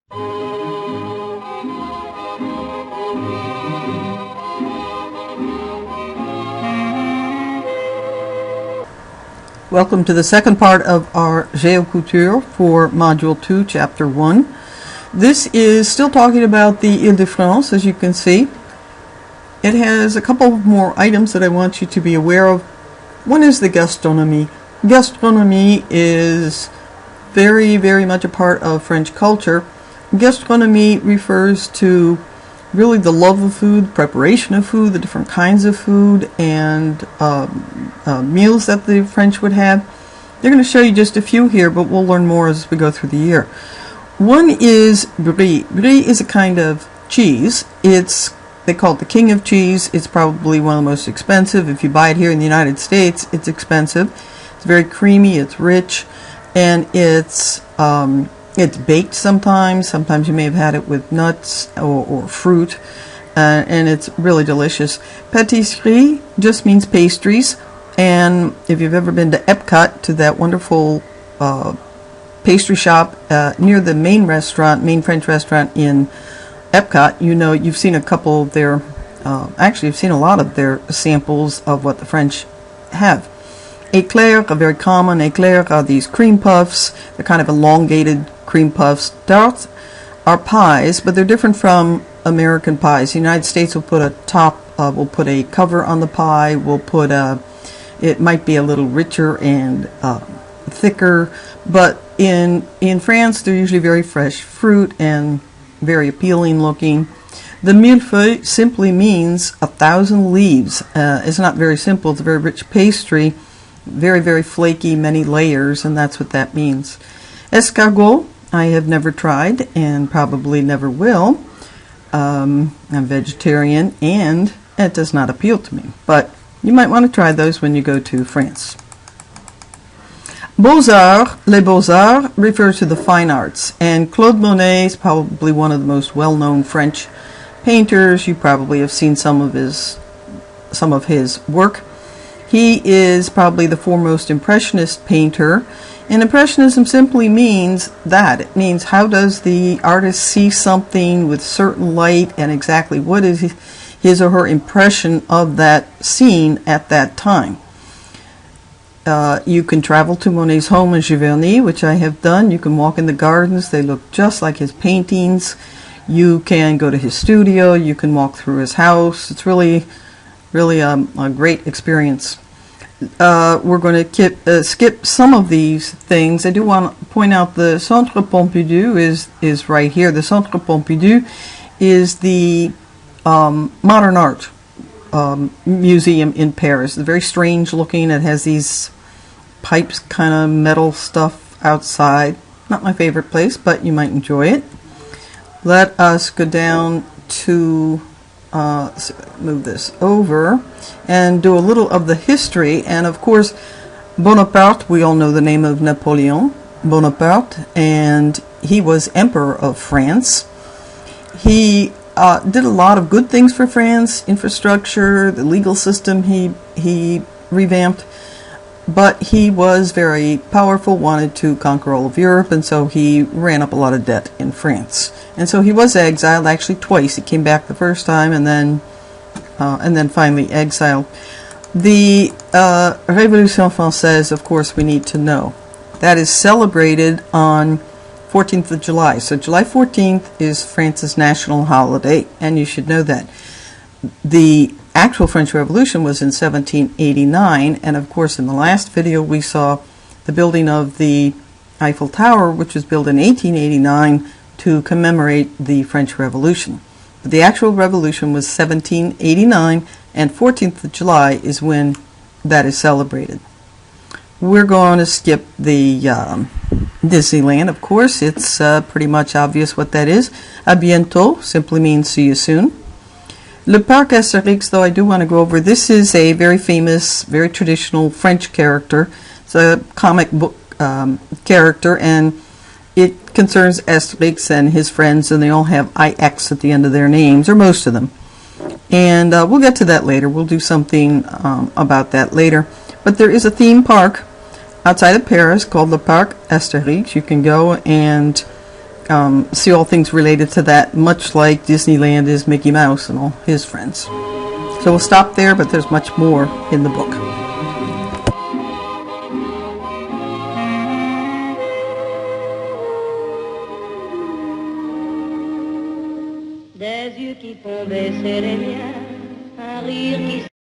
Welcome to the second part of our Géoculture for Module 2, Chapter 1. This is still talking about the Île-de-France, as you can see. It has a couple more items that I want you to be aware of. One is the gastronomie. Gastronomie is very, very much a part of French culture. Gastronomie refers to really the love of food, preparation of food, the different kinds of food, and meals that the French would have. They're going to show you just a few here, but we'll learn more as we go through the year. One is brie. Brie is a kind of cheese. They call it the king of cheese. It's probably one of the most expensive. If you buy it here in the United States, it's expensive. It's very creamy, it's rich, and it's baked sometimes. Sometimes you may have had it with nuts or fruit, and it's really delicious. Pâtisserie just means pastries, and if you've ever been to Epcot, to that wonderful pastry shop near the main French restaurant in Epcot, you've seen a couple of their, actually you've seen a lot of their samples of what the French have. Éclairs are very common. Éclairs are these cream puffs. They're kind of elongated cream puffs. Tarts are pies, but they're different from American pies. The United States will put we'll put a cover on the pie. We'll put it might be a little richer and thicker, but in France they're usually very fresh fruit and very appealing looking. The millefeuille simply means 1,000 leaves. It's not very simple. It's a very rich pastry. Very, very flaky, many layers, and that's what that means. Escargot, I have never tried and probably never will. I'm vegetarian and it does not appeal to me, but you might want to try those when you go to France. Beaux-Arts, les Beaux-Arts refers to the fine arts, and Claude Monet is probably one of the most well-known French painters. You probably have seen some of his work. He is probably the foremost Impressionist painter, and Impressionism simply means that. It means how does the artist see something with certain light, and exactly what is his or her impression of that scene at that time. You can travel to Monet's home in Giverny, which I have done. You can walk in the gardens. They look just like his paintings. You can go to his studio. You can walk through his house. It's really a great experience. We're going to skip some of these things. I do want to point out the Centre Pompidou is right here. The Centre Pompidou is the modern art museum in Paris. It's very strange looking. It has these pipes, kind of metal stuff outside. Not my favorite place, but you might enjoy it. Let us go down to move this over and do a little of the history. And of course, Bonaparte, we all know the name of Napoleon Bonaparte, and he was Emperor of France. He did a lot of good things for France, infrastructure, the legal system he revamped, but he was very powerful, wanted to conquer all of Europe, and so he ran up a lot of debt in France. And so he was exiled actually twice. He came back the first time and then finally exiled. The Révolution Française, of course, we need to know. That is celebrated on 14th of July. So July 14th is France's national holiday, and you should know that. The actual French Revolution was in 1789, and of course in the last video we saw the building of the Eiffel Tower, which was built in 1889 to commemorate the French Revolution. But the actual revolution was 1789, and 14th of July is when that is celebrated. We're going to skip the Disneyland, of course. It's pretty much obvious what that is. A bientôt simply means see you soon. Le Parc Astérix, though, I do want to go over. This is a very famous, very traditional French character. It's a comic book character, and it concerns Astérix and his friends, and they all have IX at the end of their names, or most of them. And we'll get to that later. We'll do something about that later. But there is a theme park outside of Paris called the Parc Astérix. You can go and see all things related to that, much like Disneyland is Mickey Mouse and all his friends. So we'll stop there, but there's much more in the book. Des yeux qui font baisser les miens, un rire qui